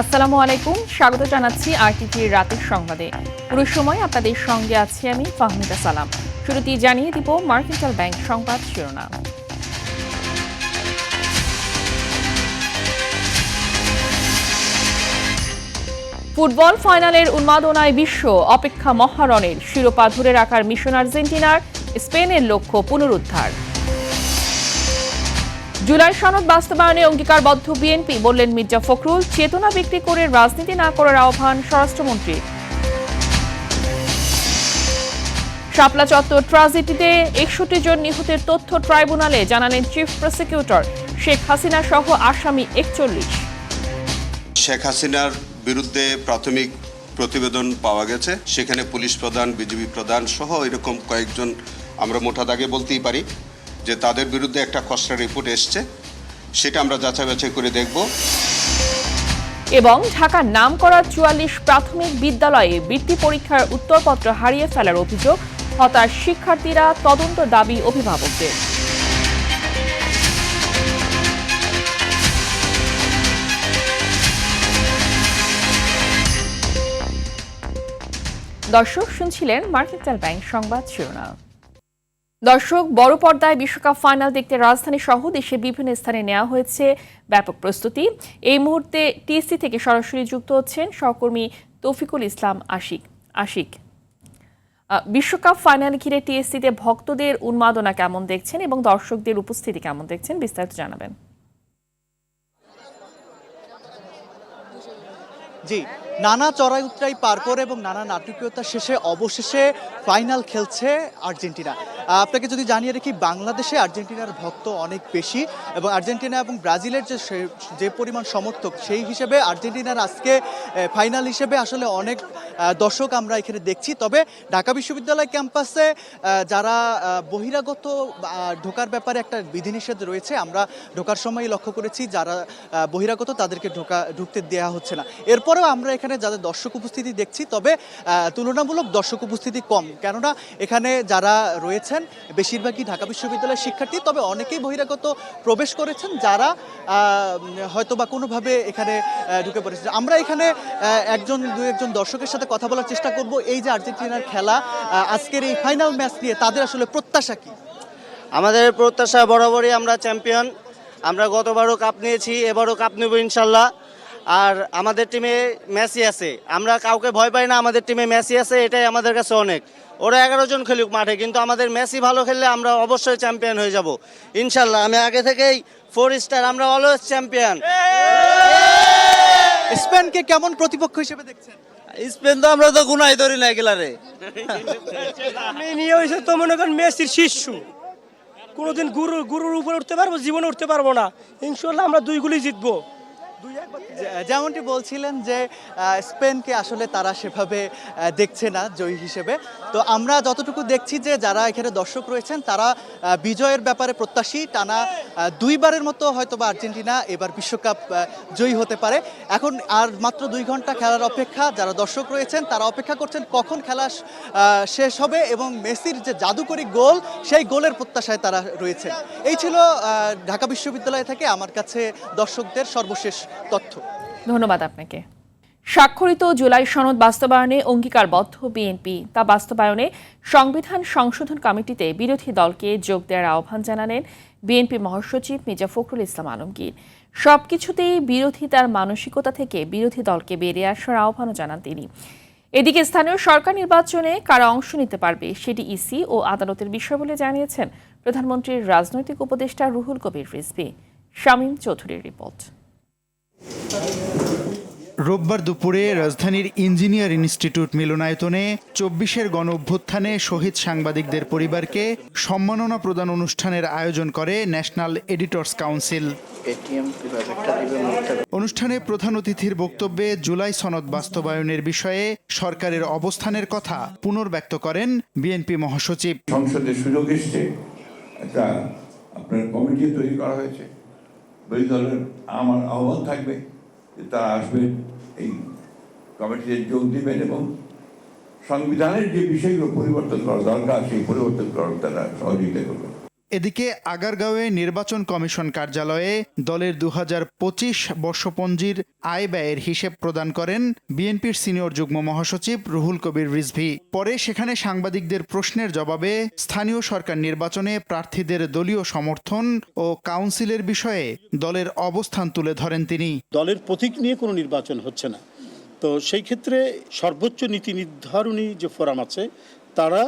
আসসালামু আলাইকুম, স্বাগত জানাচ্ছি আরটিভির রাতের সংবাদে। পুরো সময় আপনাদের সঙ্গে আছি আমি ফাহমিদা সালাম। শুরুতেই জানিয়ে দিব মার্কেন্টাইল ব্যাংক সংবাদ শিরোনাম। ফুটবল ফাইনালের উন্মাদনায় বিশ্ব, অপেক্ষা মহারণের। শিরোপা ধরে রাখার মিশন আর্জেন্টিনার, স্পেনের লক্ষ্য পুনরুদ্ধার। জুলাই সনদ বাস্তবায়নে অঙ্গীকারবদ্ধ বিএনপি, বললেন মির্জা ফখরুল। চেতনা বিক্রি করে রাজনীতি না করার আহ্বান স্বরাষ্ট্রমন্ত্রী। শাপলা চত্বর ট্রাজেডিতে 61 জন নিহতের তথ্য ট্রাইব্যুনালে জানালেন চিফ প্রসিকিউটর। শেখ হাসিনা সহ আসামি 41। শেখ হাসিনার বিরুদ্ধে প্রাথমিক প্রতিবেদন পাওয়া গেছে, সেখানে পুলিশ প্রধান, বিজিবি প্রধান সহ এরকম কয়েকজন, আমরা মোটা দাগে বলতেই পারি যে তাদের বিরুদ্ধে একটা খসড়া রিপোর্ট এসছে, সেটা আমরা যাচাই বাছাই করে দেখব। এবং ঢাকার নামকরা 44 প্রাথমিক বিদ্যালয়ে বৃত্তি পরীক্ষার উত্তরপত্র হারিয়ে ফেলার অভিযোগ। হতাশ শিক্ষার্থীরা, তদন্ত দাবি অভিভাবকদের। দর্শক, শুনছিলেন মার্কেন্টাইল ব্যাংক সংবাদ শিরোনাম। দর্শক, বড় পর্দায় বিশ্বকাপ ফাইনাল দেখতে রাজধানী সহ দেশের বিভিন্ন স্থানে নেওয়া হয়েছে ব্যাপক প্রস্তুতি। এই মুহূর্তে টিএসসি থেকে সরাসরি যুক্ত হচ্ছেন সহকর্মী তৌফিকুল ইসলাম আশিক। বিশ্বকাপ ফাইনাল ঘিরে টিএসসিতে ভক্তদের উন্মাদনা কেমন দেখছেন এবং দর্শকদের উপস্থিতি কেমন দেখছেন, বিস্তারিত জানাবেন। জি, নানা চড়াই উতরাই পার করে এবং নানা নাটকীয়তা শেষে অবশেষে ফাইনাল খেলছে আর্জেন্টিনা। আপনাকে যদি জানিয়ে রাখি, বাংলাদেশে আর্জেন্টিনার ভক্ত অনেক বেশি এবং আর্জেন্টিনা এবং ব্রাজিলের যে পরিমাণ সমর্থক, সেই হিসেবে আর্জেন্টিনার আজকে ফাইনাল হিসেবে আসলে অনেক দর্শক আমরা এখানে দেখছি। তবে ঢাকা বিশ্ববিদ্যালয় ক্যাম্পাসে যারা বহিরাগত ঢোকার ব্যাপারে একটা বিধিনিষেধ রয়েছে, আমরা ঢোকার সময় লক্ষ্য করেছি যারা বহিরাগত তাদেরকে ঢুকতে দেওয়া হচ্ছে না। এরপরেও আমরা এখানে যাদের দর্শক উপস্থিতি দেখছি, তবে তুলনামূলক দর্শক উপস্থিতি কম, কেননা এখানে যারা রয়েছেন বেশিরভাগই ঢাকা বিশ্ববিদ্যালয়ের শিক্ষার্থী। তবে অনেকেই বহিরাগত প্রবেশ করেছেন যারা হয়তো বা কোনোভাবে এখানে ঢুকে পড়েছে। আমরা এখানে দু একজন দর্শকের সাথে কথা বলার চেষ্টা করব। এই যে আর্জেন্টিনার খেলা, আজকের এই ফাইনাল ম্যাচ নিয়ে তাদের আসলে প্রত্যাশা কি? আমাদের প্রত্যাশা বরাবরই আমরা চ্যাম্পিয়ন। আমরা গতবারও কাপ নিয়েছি, এবারও কাপ নেব ইনশাল্লাহ। আর আমাদের টিমে মেসি আছে, আমরা কাউকে ভয় পাই না। আমাদের টিমে মেসি আছে, এটাই আমাদের কাছে অনেক। ওরা 11 জন খেলুক মাঠে, কিন্তু আমাদের মেসি ভালো খেললে আমরা অবশ্যই চ্যাম্পিয়ন হয়ে যাব ইনশাল্লাহ। আমি আগে থেকেই 4 স্টার, আমরা অলওয়েজ চ্যাম্পিয়ন। স্পেনকে কেমন প্রতিপক্ষ হিসেবে দেখছেন? স্পেন তো আমরা তো গুনাই ধরি না গেলারে। নিয়ে হয়েছে তো মনে করেন মেসির শিষ্য, কোনোদিন গুরুর উপরে উঠতে পারবো, জীবনে উঠতে পারবো না। ইনশাল্লাহ আমরা 2 গোলই জিতবো। যেমনটি বলছিলেন যে স্পেনকে আসলে তারা সেভাবে দেখছে না জয়ী হিসেবে। তো আমরা যতটুকু দেখছি যে যারা এখানে দর্শক রয়েছেন তারা বিজয়ের ব্যাপারে প্রত্যাশী। টানা 2 বারের মতো হয়তো বা আর্জেন্টিনা এবার বিশ্বকাপ জয়ী হতে পারে। এখন আর মাত্র 2 ঘন্টা খেলার অপেক্ষা। যারা দর্শক রয়েছেন তারা অপেক্ষা করছেন কখন খেলা শেষ হবে এবং মেসির যে জাদুকরী গোল, সেই গোলের প্রত্যাশায় তারা রয়েছে। এই ছিল ঢাকা বিশ্ববিদ্যালয় থেকে আমার কাছে দর্শকদের সর্বশেষ তথ্য। ধন্যবাদ আপনাকে। স্বাক্ষরিত জুলাই সনদ বাস্তবায়নে অঙ্গীকারবদ্ধ বিএনপি, তা বাস্তবায়নে সংবিধান সংশোধন কমিটিতে বিরোধী দলকে যোগ দেওয়ার আহ্বান জানালেন বিএনপি মহাসচিব মির্জা ফখরুল ইসলাম আলমগীর। সবকিছুতেই বিরোধিতার মানসিকতা থেকে বিরোধী দলকে বেরিয়ে আসার আহ্বানও জানান তিনি। এদিকে স্থানীয় সরকার নির্বাচনে কারা অংশ নিতে পারবে সেটি ইসি ও আদালতের বিষয় বলে জানিয়েছেন প্রধানমন্ত্রীর রাজনৈতিক উপদেষ্টা রুহুল কবির রিজভী। শামীম চৌধুরীর রিপোর্ট। রোববার দুপুরে রাজধানীর ইঞ্জিনিয়ার ইনস্টিটিউট মিলনায়তনে 24-এর গণ অভ্যুত্থানে শহীদ সাংবাদিকদের পরিবারকে সম্মাননা প্রদান অনুষ্ঠানের আয়োজন করে ন্যাশনাল এডিটর্স কাউন্সিল। অনুষ্ঠানে প্রধান অতিথির বক্তব্যে জুলাই সনদ বাস্তবায়নের বিষয়ে সরকারের অবস্থানের কথা পুনর্ব্যক্ত করেন বিএনপি মহাসচিব। সংসদের সুযোগ এসছে, একটা আপনার কমিটি তৈরি করা হয়েছে। বিরোধী দলের আমার আহ্বান থাকবে যে তারা আসবেন, এই কমিটিতে যোগ দিবেন এবং সংবিধানের যে বিষয়গুলো পরিবর্তন করা দরকার সেই পরিবর্তন করার তারা সহযোগিতা করবেন। এদিকে আগারগাঁওয়ে নির্বাচন কমিশন কার্যালয়ে দলের 2025 বর্ষপঞ্জির আয় ব্যয়ের হিসেব প্রদান করেন বিএনপির সিনিয়র যুগ্ম মহাসচিব রুহুল কবির রিজভী। পরে সেখানে সাংবাদিকদের প্রশ্নের জবাবে স্থানীয় সরকার নির্বাচনে প্রার্থীদের দলীয় সমর্থন ও কাউন্সিলের বিষয়ে দলের অবস্থান তুলে ধরেন তিনি। দলের প্রতীক নিয়ে কোনো নির্বাচন হচ্ছে না, তো সেই ক্ষেত্রে সর্বোচ্চ নীতি নির্ধারণী যে ফোরাম আছে তারা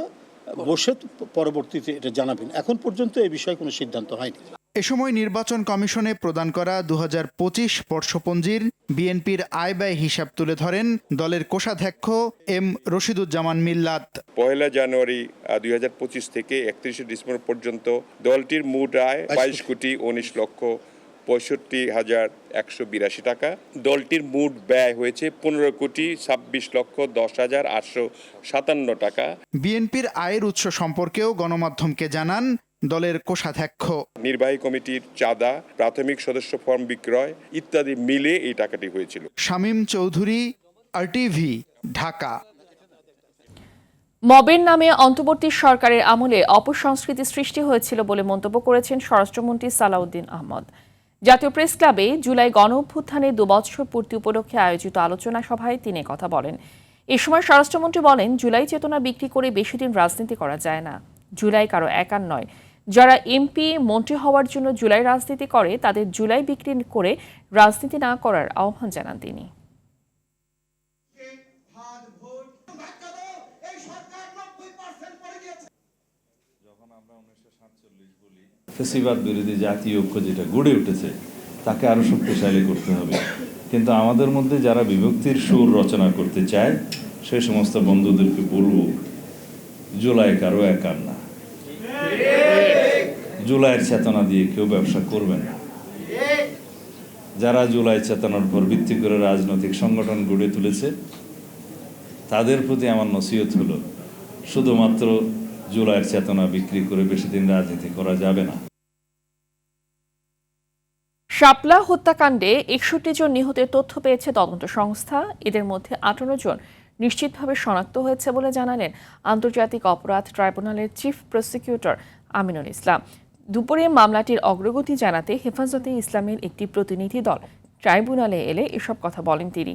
বসে পরবর্তীতে এটা জানাবেন। এখন পর্যন্ত এই বিষয়ে কোনো সিদ্ধান্ত হয়নি। এ সময় নির্বাচন কমিশনে প্রদান করা 2025 বর্ষপঞ্জির বিএনপির আয় ব্যয় হিসাব তুলে ধরেন দলের কোষাধ্যক্ষ এম রশিদুজ্জামান মিল্লাত। 1 জানুয়ারি 2025 থেকে 31 ডিসেম্বর পর্যন্ত দলটির মোট আয় 22 কোটি 19 লক্ষ 65,182 টাকা। দলটির মোট ব্যয় হয়েছে 15 কোটি 26 লক্ষ 10,857 টাকা। বিএনপির আয়ের উৎস সম্পর্কেও গণমাধ্যমকে জানান দলের কোষাধ্যক্ষ। নির্বাহী কমিটির চাঁদা, প্রাথমিক সদস্য ফর্ম বিক্রয় ইত্যাদি মিলে এই টাকাটি হয়েছিল। শামীম চৌধুরী, আরটিভি, ঢাকা। মবের নামে অন্তর্বর্তী সরকারের আমলে অপসংস্কৃতি সৃষ্টি হয়েছিল বলে মন্তব্য করেছেন স্বরাষ্ট্রমন্ত্রী সালাউদ্দিন আহমদ। জাতীয় প্রেস ক্লাবে জুলাই গণ অভ্যুত্থানের 2 বছর পূর্তি উপলক্ষে আয়োজিত আলোচনা সভায় তিনি কথা বলেন। এ সময় স্বরাষ্ট্রমন্ত্রী বলেন, জুলাই চেতনা বিক্রি করে বেশি দিন রাজনীতি করা যায় না। জুলাই কারো একার নয়। যারা এমপি মন্ত্রী হওয়ার জন্য জুলাই রাজনীতি করে তাদের জুলাই বিক্রি করে রাজনীতি না করার আহ্বান জানান তিনি। ফ্যাসিবাদ বিরোধী জাতীয় ঐক্য যেটা গড়ে উঠেছে তাকে আরো শক্তিশালী করতে হবে, কিন্তু আমাদের মধ্যে যারা বিভক্তির সুর রচনা করতে চায় সেই সমস্ত বন্ধুদেরকে বলবো, জুলাই কারো একার না। জুলাইয়ের চেতনা দিয়ে কেউ ব্যবসা করবেন না। যারা জুলাই চেতনার উপর ভিত্তি করে রাজনৈতিক সংগঠন গড়ে তুলেছে তাদের প্রতি আমার নসিহত হলো, শুধুমাত্র জুলাইয়ের চেতনা বিক্রি করে বেশি দিন রাজনীতি করা যাবে না। শাপলা হত্যাকাণ্ডে 61 জন নিহতের তথ্য পেয়েছে তদন্ত সংস্থা। এদের মধ্যে 58 জন নিশ্চিতভাবে শনাক্ত হয়েছে বলে জানালেন আন্তর্জাতিক অপরাধ ট্রাইব্যুনালের চিফ প্রসিকিউটর আমিনুল ইসলাম। দুপুরে মামলাটির অগ্রগতি জানাতে হেফাজতে ইসলামের একটি প্রতিনিধি দল ট্রাইব্যুনালে এলে এসব কথা বলেন তিনি।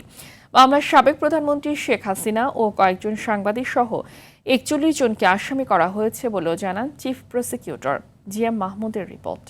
মামলার সাবেক প্রধানমন্ত্রী শেখ হাসিনা ও কয়েকজন সাংবাদিক সহ 41 জনকে আসামি করা হয়েছে বলেও জানান চিফ প্রসিকিউটর। জিএম মাহমুদের রিপোর্ট।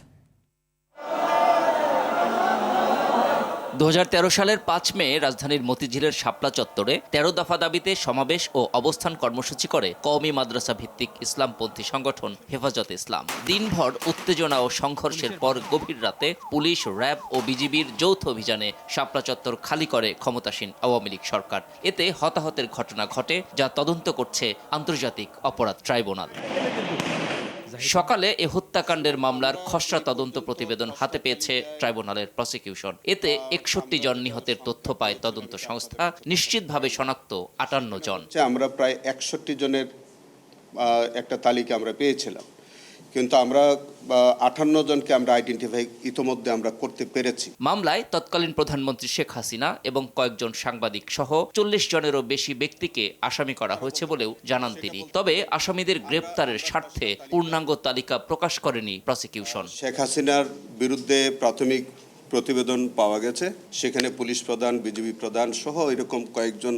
2013 সালের 5 মে রাজধানীর মতিঝিলের শাপলা চত্বরে 13 দফা দাবিতে সমাবেশ ও অবস্থান কর্মসূচি করে কওমি মাদ্রাসা ভিত্তিক ইসলামপন্থী সংগঠন হেফাজতে ইসলাম। দিনভর উত্তেজনা ও সংঘর্ষের পর গভীর রাতে পুলিশ, র্যাব ও বিজিবির যৌথ অভিযানে শাপলা চত্বর খালি করে ক্ষমতাসীন আওয়ামী লীগ সরকার। এতে হতাহতের ঘটনা ঘটে, যা তদন্ত করছে আন্তর্জাতিক অপরাধ ট্রাইব্যুনাল। সকালে এ হত্যাকাণ্ডের মামলার খসড়া তদন্ত প্রতিবেদন হাতে পেয়েছে ট্রাইব্যুনালের প্রসিকিউশন। এতে 61 জন নিহতের তথ্য পায় তদন্ত সংস্থা। নিশ্চিতভাবে শনাক্ত 58 জন। আমরা প্রায় 61 জনের একটা তালিকা আমরা পেয়েছিলাম, কিন্তু আমরা 58 জনকে আমরা আইডেন্টিফাই ইতোমধ্যে আমরা করতে পেরেছি। মামলায় তৎকালীন প্রধানমন্ত্রী শেখ হাসিনা এবং কয়েকজন সাংবাদিক সহ 40 জনেরও বেশি ব্যক্তিকে আসামি করা হয়েছে বলেও জানান তিনি। তবে আসামিদের গ্রেপ্তারের স্বার্থে পূর্ণাঙ্গ তালিকা প্রকাশ করেনি প্রসিকিউশন। শেখ হাসিনার বিরুদ্ধে প্রাথমিক প্রতিবেদন পাওয়া গেছে, সেখানে পুলিশ প্রধান, বিজিবি প্রধান সহ এরকম কয়েকজন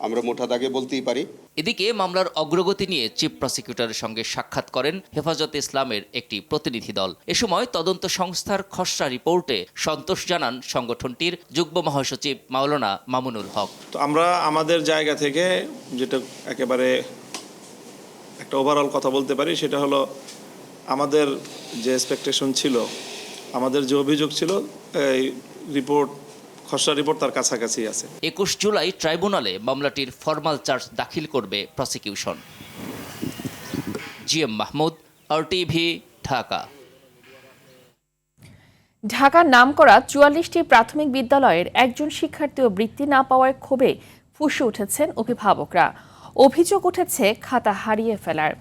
আমরা মোটা দাগে বলতেই পারি। এদিকে মামলার অগ্রগতি নিয়ে চিফ প্রসিকিউটরের সঙ্গে সাক্ষাৎ করেন হেফাজতে ইসলামের একটি প্রতিনিধি দল। এ সময় তদন্ত সংস্থার খসড়া রিপোর্টে সন্তোষ জানান সংগঠনটির যুগ্ম মহাসচিব মাওলানা মামুনুল হক। তো আমরা আমাদের জায়গা থেকে যেটা একেবারে একটা ওভারঅল কথা বলতে পারি, সেটা হলো আমাদের যে এক্সপেকটেশন ছিল, আমাদের যে অভিযোগ ছিল, এই রিপোর্ট, খসড়া রিপোর্ট তার কাছাকাছি আছে। 21 জুলাই ট্রাইব্যুনালে মামলাটির ফরমাল চার্জ দাখিল করবে prosecution. GM Mahmud, RTV, Dhaka. ঢাকার নামকরা 44টি প্রাথমিক বিদ্যালয়ের একজন শিক্ষার্থীও বৃত্তি না পাওয়ায় ক্ষোভে ফুঁসে উঠেছেন অভিভাবকরা। অভিযোগ উঠেছে খাতা হারিয়ে ফেলার।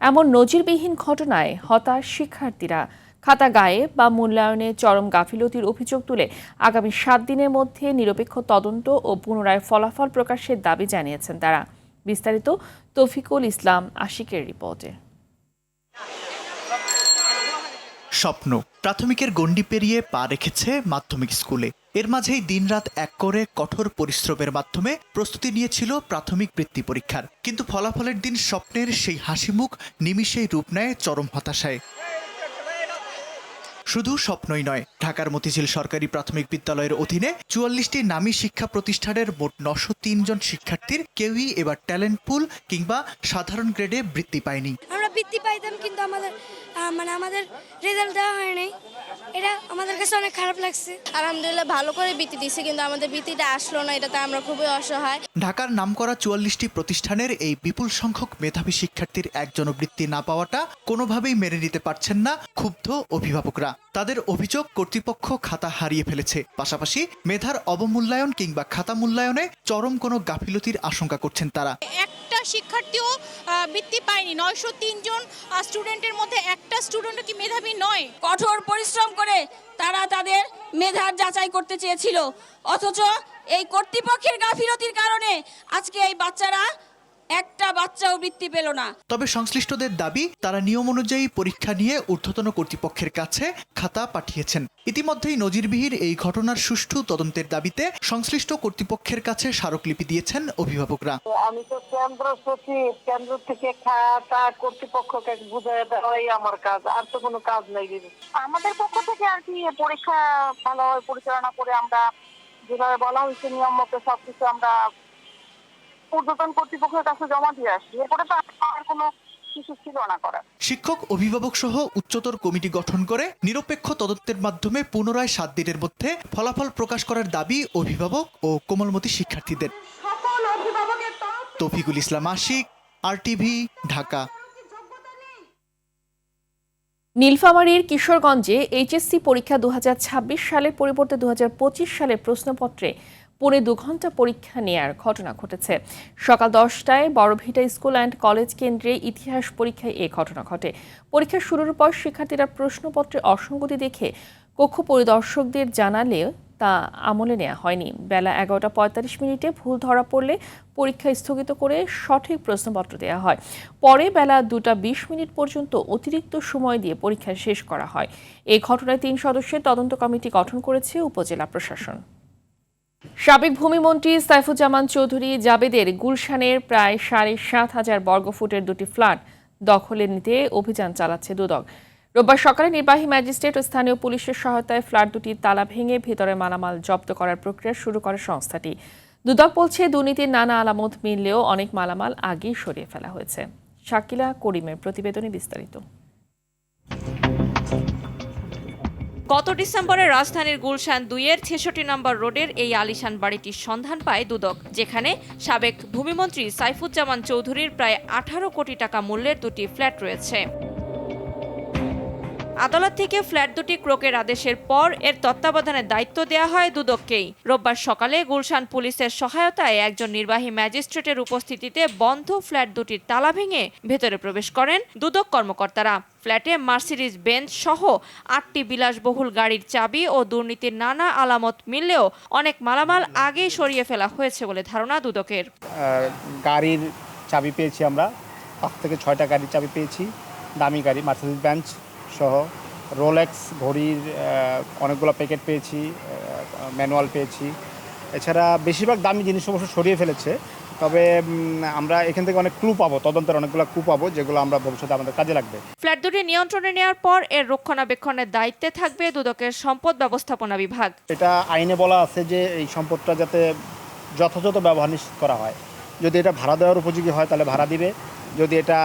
এমন নজিরবিহীন ঘটনায় হতাশ শিক্ষার্থীরা। খাতা গায়েব বা মূল্যায়নে চরম গাফিলতির অভিযোগ তুলে আগামী 7 দিনের মধ্যে নিরপেক্ষ তদন্ত ও পুনরায় ফলাফল প্রকাশের দাবি জানিয়েছেন তারা। বিস্তারিত তৌফিকুল ইসলাম আশিকের রিপোর্টে। স্বপ্ন প্রাথমিকের গণ্ডি পেরিয়ে পা রেখেছে মাধ্যমিক স্কুলে। এর মাঝেই দিনরাত এক করে কঠোর পরিশ্রমের মাধ্যমে প্রস্তুতি নিয়েছিল প্রাথমিক বৃত্তি পরীক্ষার, কিন্তু ফলাফলের দিন স্বপ্নের সেই হাসিমুখ নিমিষেই রূপ নেয় চরম হতাশায়। শুধু স্বপ্নই নয়, ঢাকার মতিঝিল সরকারি প্রাথমিক বিদ্যালয়ের অধীনে ৪৪টি নামী শিক্ষা প্রতিষ্ঠানের মোট ৯০৩ জন শিক্ষার্থীর কেউই এবার ট্যালেন্ট পুল কিংবা সাধারণ গ্রেডে বৃত্তি পায়নি। আমরা বৃত্তি পাইতাম, কিন্তু আমাদের রেজাল্ট দেওয়া হয়নি। এটা আমাদের কাছে অনেক খারাপ লাগছে। আলহামদুলিল্লাহ ভালো করে বৃত্তি দিছে, কিন্তু আমাদের বৃত্তিটা আসলো না, এটাতে আমরা খুবই অসহায়। ঢাকার নামকরা ৪৪টি প্রতিষ্ঠানের এই বিপুল সংখ্যক মেধাবী শিক্ষার্থীর একজনও বৃত্তি না পাওয়াটা কোনোভাবেই মেনে নিতে পারছেন না ক্ষুব্ধ অভিভাবকরা। তাদের অভিযোগ, কর্তৃপক্ষ খাতা হারিয়ে ফেলেছে, পাশাপাশি মেধার অবমূল্যায়ন কিংবা খাতা মূল্যায়নে চরম কোনো গাফিলতির আশঙ্কা করছেন তারা। একটা শিক্ষার্থীও বৃত্তি পায়নি। ৯০৩ জন স্টুডেন্টের মধ্যে একটা স্টুডেন্টও কি মেধাবী নয়? কঠোর পরিশ্রম করে তারা তাদের মেধার যাচাই করতে চেয়েছিল, অথচ এই কর্তৃপক্ষের গাফিলতির কারণে আজকে এই বাচ্চারা একটা বাচ্চাও বৃত্তি পেল না। তবে সংশ্লিষ্টদের দাবি, তারা নিয়ম অনুযায়ী পরীক্ষা নিয়ে ঊর্ধ্বতন কর্তৃপক্ষের কাছে খাতা পাঠিয়েছেন। ইতিমধ্যেই নজিরবিহীন এই ঘটনার সুষ্ঠু তদন্তের দাবিতে সংশ্লিষ্ট কর্তৃপক্ষের কাছে স্মারকলিপি দিয়েছেন অভিভাবকরা। আমি তো কেন্দ্র সচিব, কেন্দ্র থেকে খাতা কর্তৃপক্ষকে বুঝিয়ে দেওয়াই আমার কাজ, আর তো কোনো কাজ নেই। আমাদের পক্ষ থেকে আর কি পরীক্ষা ভালোভাবে পরিচালনা করে আমরা যেভাবে বলা হয়েছে নিয়ম মতো সবকিছু আমরা ঊর্ধ্বতন কর্তৃপক্ষের কাছে জমা দিয়ে আসি। এরপরে তো আর কোনো কিছু ছিল না করার। শিক্ষক, অভিভাবক সহ উচ্চতর কমিটি গঠন করে নিরপেক্ষ তদন্তের মাধ্যমে পুনরায় ৭ দিনের মধ্যে ফলাফল প্রকাশ করার দাবি অভিভাবক ও কোমলমতি শিক্ষার্থীদের। তৌফিকুল ইসলাম আশিক, RTV, ঢাকা। নীলফামারীর কিশোরগঞ্জে HSC পরীক্ষা ২০২৬ সালের পরিবর্তে ২০২৫ সালের প্রশ্নপত্রে ২.৫ ঘন্টা পরীক্ষা নেয়ার ঘটনা ঘটেছে। সকাল 10টায় বড়ভিটা স্কুল অ্যান্ড কলেজ কেন্দ্রে ইতিহাস পরীক্ষায় এ ঘটনা ঘটে। পরীক্ষা শুরুর পর শিক্ষার্থীরা প্রশ্নপত্রে অসঙ্গতি দেখে কক্ষ পরিদর্শকদের জানালেও তা আমলে নেওয়া হয়নি। বেলা ১১টা ৪৫ মিনিটে ভুল ধরা পড়লে পরীক্ষা স্থগিত করে সঠিক প্রশ্নপত্র দেওয়া হয়। পরে বেলা 2টা 20 মিনিট পর্যন্ত অতিরিক্ত সময় দিয়ে পরীক্ষা শেষ করা হয়। এই ঘটনায় 3 সদস্যের তদন্ত কমিটি গঠন করেছে উপজেলা প্রশাসন। সাবেক ভূমিমন্ত্রী সাইফুজ্জামান চৌধুরী জাবেদের গুলশানের প্রায় ৭,৫০০ বর্গফুটের 2টি ফ্ল্যাট দখলে নিতে অভিযান চালাচ্ছে দুদক। রোববার সকালে নির্বাহী ম্যাজিস্ট্রেট ও স্থানীয় পুলিশের সহায়তায় ফ্ল্যাট দুটির তালা ভেঙে ভেতরে মালামাল জব্দ করার প্রক্রিয়া শুরু করে সংস্থাটি। দুদক বলছে, দুর্নীতির নানা আলামত মিললেও অনেক মালামাল আগেই সরিয়ে ফেলা হয়েছে। শাকিলা করিমের প্রতিবেদনে বিস্তারিত। গত ডিসেম্বরে রাজধানীর গুলশান 2-এর ৬৬ নম্বর রোডের এই আলিশান বাড়িটির সন্ধান পায় দুদক, যেখানে সাবেক ভূমিমন্ত্রী সাইফুজ্জামান চৌধুরীর প্রায় 18 কোটি টাকা মূল্যের 2টি ফ্ল্যাট রয়েছে। আদালত থেকে ফ্ল্যাট দুটি ক্রোকের আদেশের পর এর তত্ত্বাবধানের দায়িত্ব দেওয়া হয় দুদককেই। রোববার সকালে গুলশান পুলিশের সহায়তায় একজন নির্বাহী ম্যাজিস্ট্রেটের উপস্থিতিতে বন্ধ ফ্ল্যাট দুটির তালা ভেঙে ভেতরে প্রবেশ করেন দুদক কর্মকর্তারা। ফ্ল্যাটে মার্সিডিজ বেঞ্চ সহ 8টি বিলাসবহুল গাড়ির চাবি ও দুর্নীতির নানা আলামত মিললেও অনেক মালামাল আগেই সরিয়ে ফেলা হয়েছে বলে ধারণা দুদকের। গাড়ির চাবি পেয়েছি আমরা, 5 থেকে 6টা গাড়ির চাবি পেয়েছি, দামি গাড়ি মার্সিডিজ বেঞ্চ সহ রোলেক্স ঘড়ির অনেকগুলো প্যাকেট পেয়েছি, ম্যানুয়াল পেয়েছি। এছাড়া বেশিরভাগ দামি জিনিস অবশ্য সরিয়ে ফেলেছে, তবে আমরা এখান থেকে অনেক ক্লু পাবো, তদন্তের অনেকগুলো ক্লু পাবো, যেগুলো আমরা ভবিষ্যতে আমাদের কাজে লাগবে। ফ্ল্যাট দুটি নিয়ন্ত্রণে নেওয়ার পর এর রক্ষণাবেক্ষণের দায়িত্বে থাকবে দুদকের সম্পদ ব্যবস্থাপনা বিভাগ। এটা আইনে বলা আছে যে এই সম্পদটা যাতে যথাযথ ব্যবহার নিশ্চিত করা হয়। যদি এটা ভাড়া দেওয়ার উপযোগী হয় তাহলে ভাড়া দিবে, যদি এটা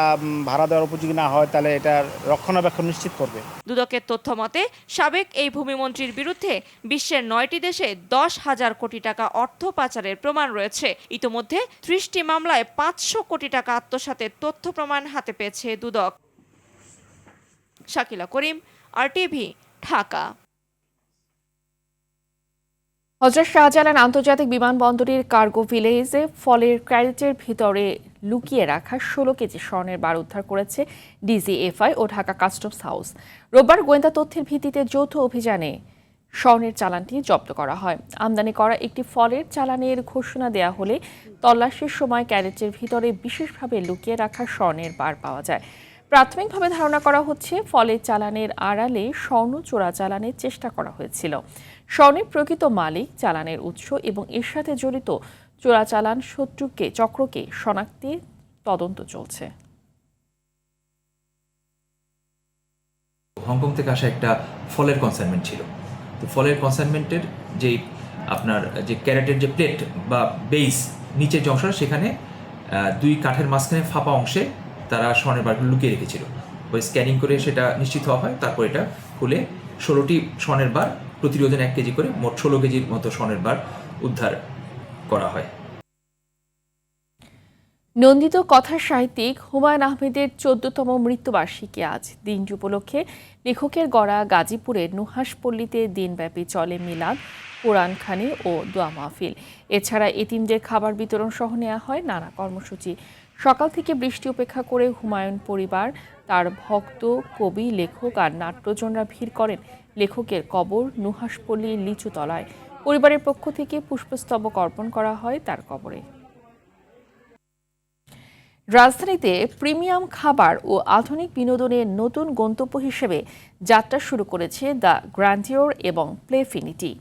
ভাড়া দেওয়ার উপযোগী না হয় তাহলে এটার রক্ষণাবেক্ষণ নিশ্চিত করবে। দুদকের তথ্য মতে সাবেক এই ভূমিমন্ত্রীর বিরুদ্ধে বিশ্বের 9টি দেশে 10,000 কোটি টাকা অর্থ পাচারের প্রমাণ রয়েছে। ইতোমধ্যে 30টি মামলায় 500 কোটি টাকা আত্মসাতের তথ্য প্রমাণ হাতে পেয়েছে দুদক। শাকিলা করিম, RTV, ঢাকা। হযরত শাহজালাল আন্তর্জাতিক বিমানবন্দরের কার্গো ভিলেজে ফলের ক্যারেটের ভিতরে লুকিয়ে রাখা 16 কেজি স্বর্ণের বার উদ্ধার করেছে DGFI ও ঢাকা কাস্টমস হাউস। রোববার গোয়েন্দা তথ্যের ভিত্তিতে যৌথ অভিযানে স্বর্ণের চালানটি জব্দ করা হয়। আমদানি করা একটি ফলের চালানের ঘোষণা দেয়া হলে তল্লাশির সময় ক্যারেটের ভিতরে বিশেষভাবে লুকিয়ে রাখা স্বর্ণের বার পাওয়া যায়। প্রাথমিকভাবে ধারণা করা হচ্ছে ফলের চালানের আড়ালে স্বর্ণ চোরাচালানের চেষ্টা করা হয়েছিল। স্বর্ণের প্রকৃত মালিক, চালানের উৎস এবং এর সাথে জড়িত চোরাচালান চক্রকে শনাক্তে তদন্ত চলছে। হংকং থেকে আসা একটা ফলের কনসাইনমেন্ট ছিল। তো ফলের কনসাইনমেন্টের যে আপনার যে ক্যারেটের যে প্লেট বা বেস নিচের যে অংশ, সেখানে 2 কাঠের মাঝখানে ফাঁপা অংশে তারা স্বর্ণের বারগুলো লুকিয়ে রেখেছিল। ওই স্ক্যানিং করে সেটা নিশ্চিত হওয়া হয়, তারপর এটা খুলে 16টি স্বর্ণের বার, প্রতিটি ওজন 1 কেজি করে, মোট 16 কেজির মতো স্বর্ণের বার উদ্ধার করা হয়। নন্দিত কথা সাহিত্যিক হুমায়ুন আহমেদের 14তম মৃত্যুবার্ষিকী আজ। দিনটি উপলক্ষে লেখকের গড়া গাজীপুরের নুহাসপল্লীতে দিনব্যাপী চলে মিলাদ, কোরআনখানি ও দোয়া মাহফিল। এছাড়া এতিমদের খাবার বিতরণ সহ নেওয়া হয় নানা কর্মসূচি। সকাল থেকে বৃষ্টি উপেক্ষা করে হুমায়ুন পরিবার, তার ভক্ত, কবি, লেখক আর নাট্যজনরা ভিড় করেন লেখকের কবর নুহাসপল্লীর লিচুতলায়। পরিবারের পক্ষ থেকে পুষ্পস্তবক অর্পণ করা হয় তার কবরে। রাজধানীতে প্রিমিয়াম খাবার ও আধুনিক বিনোদনের নতুন গন্তব্য হিসেবে যাত্রা শুরু করেছে দ্য গ্র্যান্ডিওর এবং প্লেফিনিটি।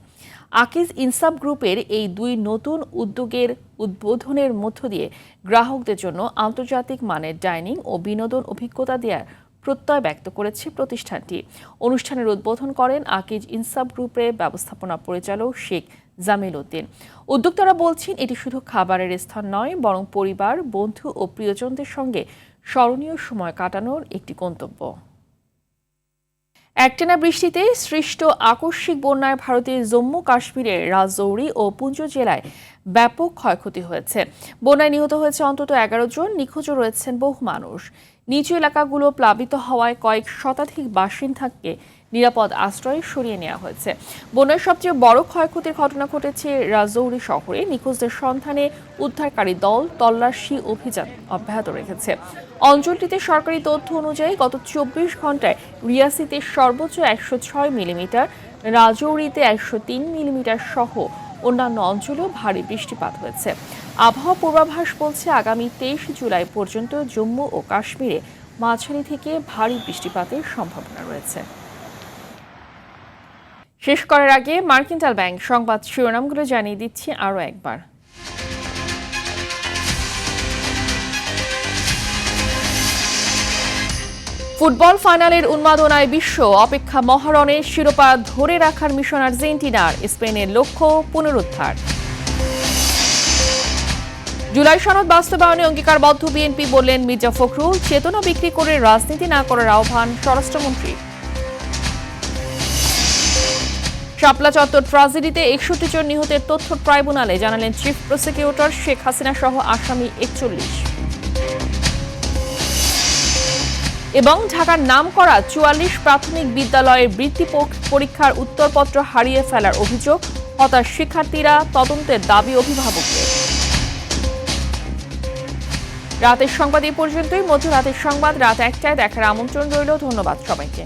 আকিজ ইনসাফ গ্রুপের এই 2 নতুন উদ্যোগের উদ্বোধনের মধ্য দিয়ে গ্রাহকদের জন্য আন্তর্জাতিক মানের ডাইনিং ও বিনোদন অভিজ্ঞতা দেওয়ার প্রত্যয় ব্যক্ত করেছে প্রতিষ্ঠানটি। অনুষ্ঠানের উদ্বোধন করেন আকিজ ইনসাফ গ্রুপের ব্যবস্থাপনা পরিচালক শেখ জামিল উদ্দিন। উদ্যোক্তারা বলছেন, এটি শুধু খাবারের স্থান নয়, বরং পরিবার, বন্ধু ও প্রিয়জনদের সঙ্গে স্মরণীয় সময় কাটানোর একটি গন্তব্য। একটানা বৃষ্টিতে সৃষ্ট আকস্মিক বন্যায় ভারতের জম্মু কাশ্মীরের রাজৌরি ও পুঞ্চ জেলায় ব্যাপক ক্ষয়ক্ষতি হয়েছে। বন্যায় নিহত হয়েছে অন্তত 11 জন, নিখোঁজও রয়েছেন বহু মানুষ। নিচু এলাকাগুলো প্লাবিত হওয়ায় কয়েক শতাধিক বাসিন্দাকে নিরাপদ আশ্রয়ে সরিয়ে নেওয়া হয়েছে। বন্যার সবচেয়ে বড় ক্ষয়ক্ষতির ঘটনা ঘটেছে রাজৌরি শহরে। নিখোঁজদের সন্ধানে উদ্ধারকারী দল তল্লাশি অভিযান অব্যাহত রেখেছে। অঞ্চলটিতে সরকারি তথ্য অনুযায়ী গত 24 ঘন্টায় রিয়াসিতে সর্বোচ্চ 106 মিলিমিটার, রাজৌরিতে 103 মিলিমিটার সহ অন্যান্য অঞ্চলেও ভারী বৃষ্টিপাত হয়েছে। আবহাওয়া পূর্বাভাস বলছে, আগামী 23 জুলাই পর্যন্ত জম্মু ও কাশ্মীরে মাঝারি থেকে ভারী বৃষ্টিপাতের সম্ভাবনা রয়েছে। শেষ করার আগে মার্কেন্টাইল ব্যাংক সংবাদ শিরোনামগুলো জানিয়ে দিচ্ছি আরও একবার। ফুটবল ফাইনালের উন্মাদনায় বিশ্ব, অপেক্ষা মহারণে শিরোপা ধরে রাখার মিশন আর্জেন্টিনার, স্পেনের লক্ষ্য পুনরুদ্ধার। জুলাই সনদ বাস্তবায়নে অঙ্গীকারবদ্ধ বিএনপি, বললেন মির্জা ফখরুল। চেতনা বিক্রি করে রাজনীতি না করার আহ্বান স্বরাষ্ট্রমন্ত্রী। শাপলা চত্বর ট্রাজেডিতে 61 জন নিহতের তথ্য ট্রাইব্যুনালে জানালেন চিফ প্রসিকিউটর। শেখ হাসিনা সহ আসামি 41। এবং ঢাকার নামকরা 44 প্রাথমিক বিদ্যালয়ের বৃত্তি পরীক্ষার উত্তরপত্র হারিয়ে ফেলার অভিযোগ, হতাশ শিক্ষার্থীরা, তদন্তের দাবি অভিভাবকদের। রাতের সংবাদ এই পর্যন্তই। মধ্যরাতের সংবাদ রাত 1টায় দেখার আমন্ত্রণ রইল। ধন্যবাদ সবাইকে।